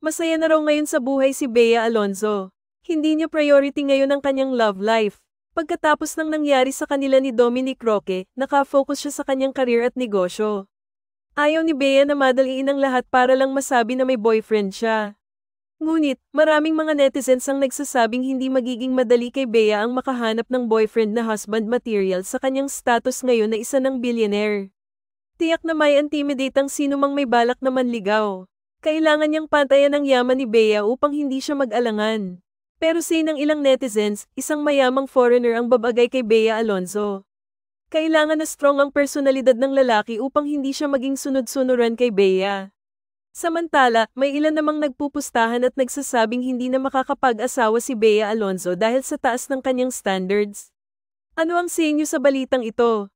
Masaya na raw ngayon sa buhay si Bea Alonzo. Hindi niya priority ngayon ang kanyang love life. Pagkatapos ng nangyari sa kanila ni Dominic Roque, nakafocus siya sa kanyang career at negosyo. Ayaw ni Bea na madaliin ang lahat para lang masabi na may boyfriend siya. Ngunit, maraming mga netizens ang nagsasabing hindi magiging madali kay Bea ang makahanap ng boyfriend na husband material sa kanyang status ngayon na isa ng billionaire. Tiyak na may intimidate ang sino mang may balak na manligaw. Kailangan niyang pantayan ang yaman ni Bea upang hindi siya mag-alangan. Pero say ng ilang netizens, isang mayamang foreigner ang babagay kay Bea Alonzo. Kailangan na strong ang personalidad ng lalaki upang hindi siya maging sunod-sunuran kay Bea. Samantala, may ilan namang nagpupustahan at nagsasabing hindi na makakapag-asawa si Bea Alonzo dahil sa taas ng kanyang standards. Ano ang say niyo sa balitang ito?